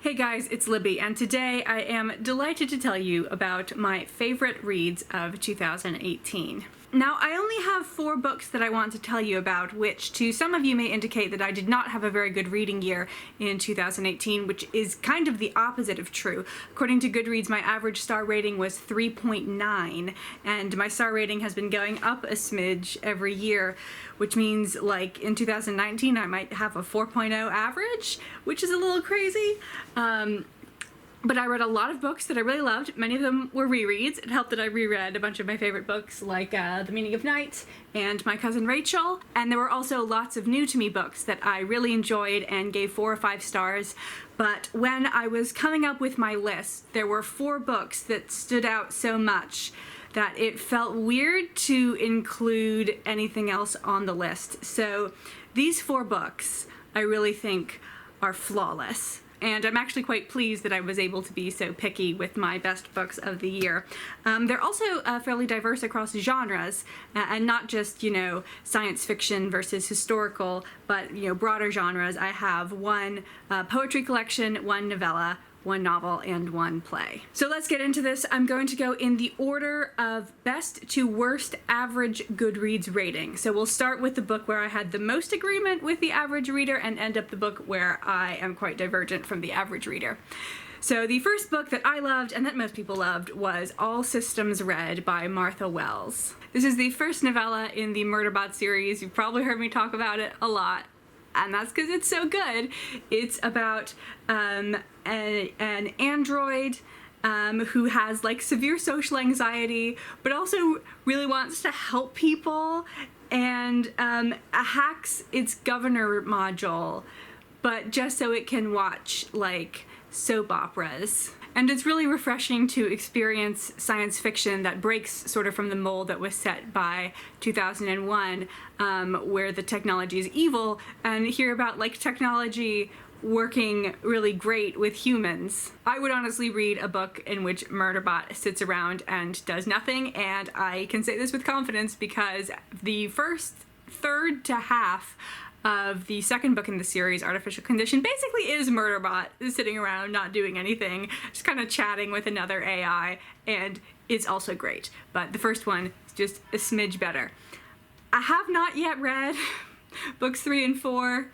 Hey guys, it's Libby, and today I am delighted to tell you about my favorite reads of 2018. Now, I only have 4 books that I want to tell you about, which to some of you may indicate that I did not have a very good reading year in 2018, which is kind of the opposite of true. According to Goodreads, my average star rating was 3.9, and my star rating has been going up a smidge every year, which means like in 2019 I might have a 4.0 average, which is a little crazy. But I read a lot of books that I really loved. Many of them were rereads. It helped that I reread a bunch of my favorite books like The Meaning of Night and My Cousin Rachel. And there were also lots of new to me books that I really enjoyed and gave 4 or 5 stars. But when I was coming up with my list, there were 4 books that stood out so much that it felt weird to include anything else on the list. So these 4 books I really think are flawless. And I'm actually quite pleased that I was able to be so picky with my best books of the year. They're also fairly diverse across genres, and not just, science fiction versus historical, but, broader genres. I have 1 poetry collection, 1 novella, 1 novel, and 1 play. So let's get into this. I'm going to go in the order of best to worst average Goodreads rating. So we'll start with the book where I had the most agreement with the average reader and end up the book where I am quite divergent from the average reader. So the first book that I loved and that most people loved was All Systems Red by Martha Wells. This is the first novella in the Murderbot series. You've probably heard me talk about it a lot, and that's because it's so good. It's about an android who has severe social anxiety, but also really wants to help people, and hacks its governor module, but just so it can watch soap operas. And it's really refreshing to experience science fiction that breaks sort of from the mold that was set by 2001, where the technology is evil, and hear about technology working really great with humans. I would honestly read a book in which Murderbot sits around and does nothing, and I can say this with confidence because the first third to half of the second book in the series, Artificial Condition, basically is Murderbot sitting around not doing anything, just kind of chatting with another AI, and it's also great. But the first one is just a smidge better. I have not yet read books 3 and 4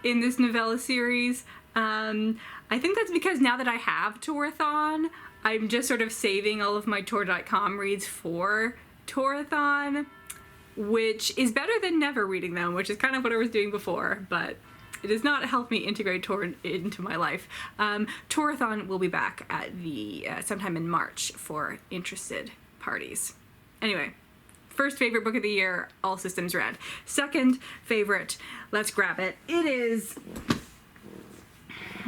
in this novella series. I think that's because now that I have Torathon, I'm just sort of saving all of my Tor.com reads for Torathon, which is better than never reading them, which is kind of what I was doing before, but it does not help me integrate Tor into my life. Torathon will be back at sometime in March for interested parties. Anyway, first favorite book of the year, All Systems Red. Second favorite, let's grab it.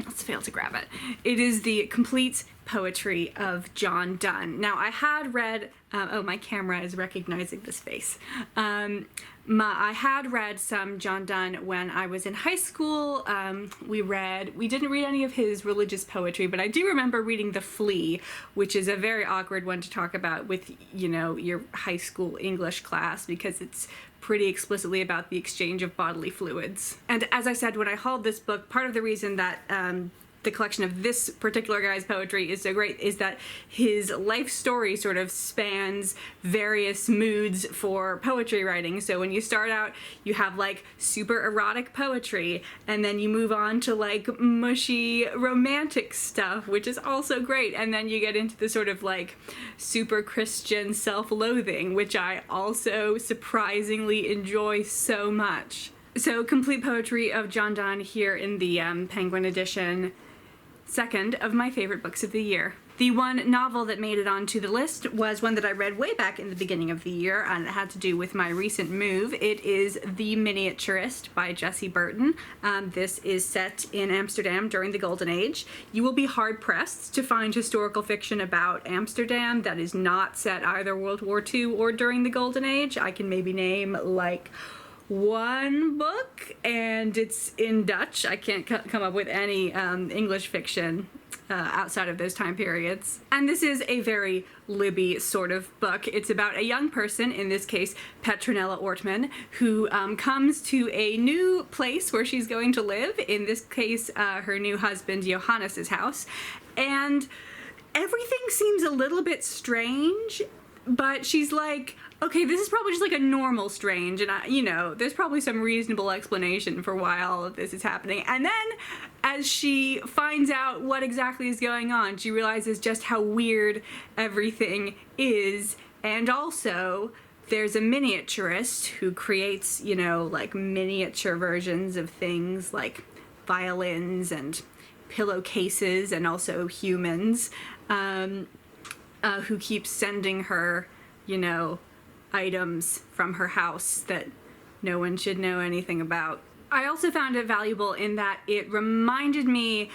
Let's fail to grab it. It is the complete poetry of John Donne. Now, I had read, my camera is recognizing this face. I had read some John Donne when I was in high school. We didn't read any of his religious poetry, but I do remember reading The Flea, which is a very awkward one to talk about with, your high school English class, because it's pretty explicitly about the exchange of bodily fluids. And as I said, when I hauled this book, part of the reason that the collection of this particular guy's poetry is so great is that his life story sort of spans various moods for poetry writing. So when you start out, you have super erotic poetry, and then you move on to mushy romantic stuff, which is also great, and then you get into the sort of super Christian self-loathing, which I also surprisingly enjoy so much. So complete poetry of John Donne here in the Penguin edition. Second of my favorite books of the year. The one novel that made it onto the list was one that I read way back in the beginning of the year, and it had to do with my recent move. It is The Miniaturist by Jessie Burton. This is set in Amsterdam during the Golden Age. You will be hard-pressed to find historical fiction about Amsterdam that is not set either World War II or during the Golden Age. I can maybe name 1 book, and it's in Dutch. I can't come up with any English fiction outside of those time periods. And this is a very Libby sort of book. It's about a young person, in this case Petronella Ortman, who comes to a new place where she's going to live, in this case her new husband Johannes's house, and everything seems a little bit strange, but she's like, okay, this is probably just like a normal strange, and you know, there's probably some reasonable explanation for why all of this is happening. And then as she finds out what exactly is going on, she realizes just how weird everything is. And also, there's a miniaturist who creates, you know, like miniature versions of things like violins and pillowcases, and also humans, who keeps sending her, you know, items from her house that no one should know anything about. I also found it valuable in that it reminded me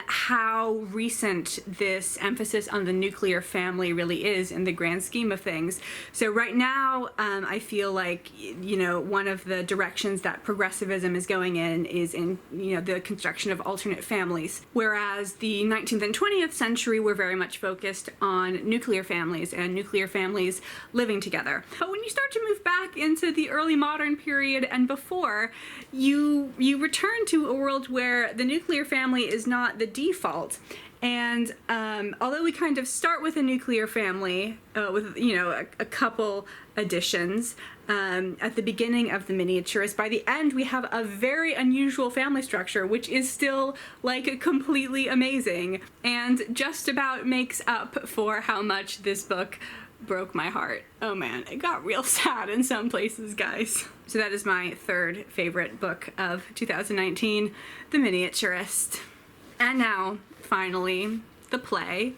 how recent this emphasis on the nuclear family really is in the grand scheme of things. So right now, I feel like, you know, one of the directions that progressivism is going in is in, you know, the construction of alternate families, whereas the 19th and 20th century were very much focused on nuclear families and nuclear families living together. But when you start to move back into the early modern period and before, you return to a world where the nuclear family is not the default. And although we kind of start with a nuclear family with, you know, a couple additions at the beginning of the Miniaturist, by the end we have a very unusual family structure, which is still like completely amazing and just about makes up for how much this book broke my heart. Oh man, it got real sad in some places, guys. So that is my third favorite book of 2019, The Miniaturist. And now, finally, the play.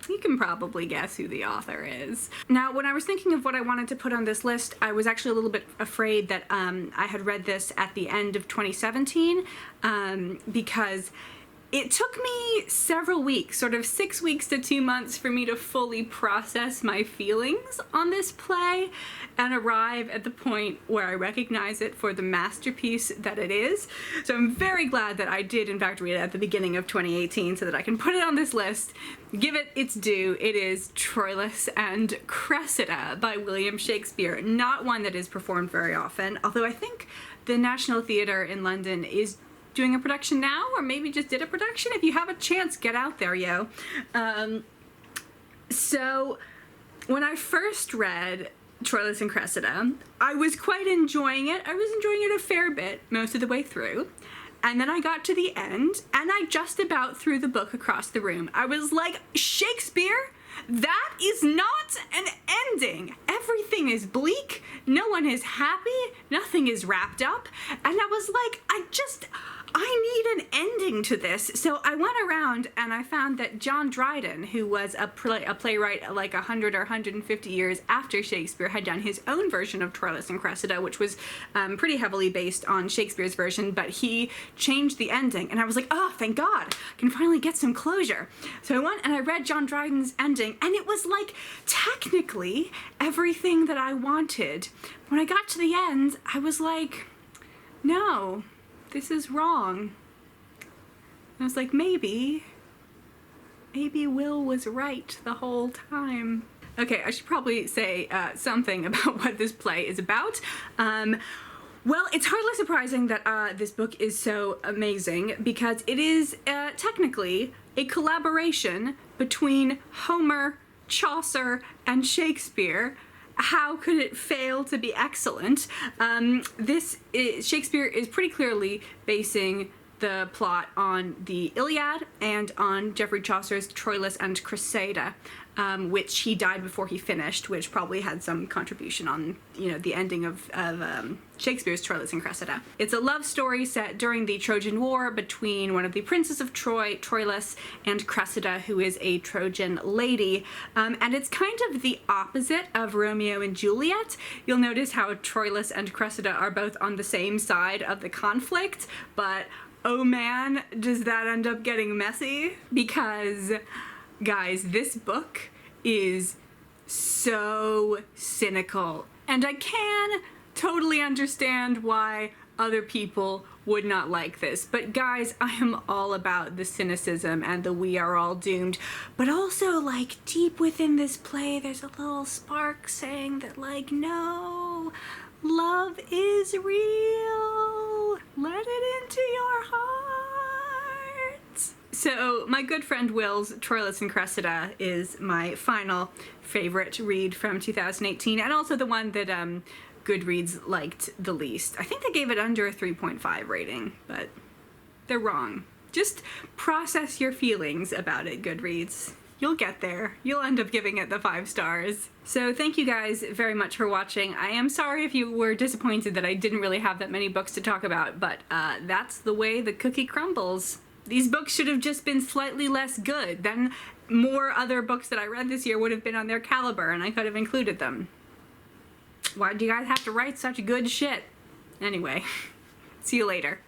You can probably guess who the author is. Now, when I was thinking of what I wanted to put on this list, I was actually a little bit afraid that I had read this at the end of 2017, because it took me several weeks, sort of 6 weeks to 2 months, for me to fully process my feelings on this play and arrive at the point where I recognize it for the masterpiece that it is. So I'm very glad that I did in fact read it at the beginning of 2018 so that I can put it on this list, give it its due. It is Troilus and Cressida by William Shakespeare, not one that is performed very often, although I think the National Theatre in London is doing a production now, or maybe just did a production. If you have a chance, get out there, yo. So when I first read Troilus and Cressida, I was quite enjoying it. I was enjoying it a fair bit most of the way through. And then I got to the end, and I just about threw the book across the room. I was like, Shakespeare? That is not an ending. Everything is bleak. No one is happy. Nothing is wrapped up. And I was like, I need an ending to this. So I went around and I found that John Dryden, who was a playwright like 100 or 150 years after Shakespeare, had done his own version of Troilus and Cressida, which was pretty heavily based on Shakespeare's version, but he changed the ending. And I was like, oh, thank God, I can finally get some closure. So I went and I read John Dryden's ending, and it was like technically everything that I wanted. When I got to the end, I was like, no, this is wrong. I was like, maybe Will was right the whole time. Okay, I should probably say something about what this play is about. Well, it's hardly surprising that this book is so amazing, because it is technically a collaboration between Homer, Chaucer, and Shakespeare. How could it fail to be excellent? Shakespeare is pretty clearly basing the plot on the Iliad and on Geoffrey Chaucer's Troilus and Cressida, which he died before he finished, which probably had some contribution on, you know, the ending of Shakespeare's Troilus and Cressida. It's a love story set during the Trojan War between one of the princes of Troy, Troilus, and Cressida, who is a Trojan lady. And it's kind of the opposite of Romeo and Juliet. You'll notice how Troilus and Cressida are both on the same side of the conflict, but oh man, does that end up getting messy? Because, guys, this book is so cynical. And I can totally understand why other people would not like this. But guys, I am all about the cynicism and the we are all doomed. But also, like, deep within this play, there's a little spark saying that, like, no, love is real. Let it into your heart. So my good friend Will's Troilus and Cressida is my final favorite read from 2018, and also the one that Goodreads liked the least. I think they gave it under a 3.5 rating, but they're wrong. Just process your feelings about it, Goodreads. You'll get there. You'll end up giving it the 5 stars. So thank you guys very much for watching. I am sorry if you were disappointed that I didn't really have that many books to talk about, but that's the way the cookie crumbles. These books should have just been slightly less good. Then more other books that I read this year would have been on their caliber, and I could have included them. Why do you guys have to write such good shit? Anyway, see you later.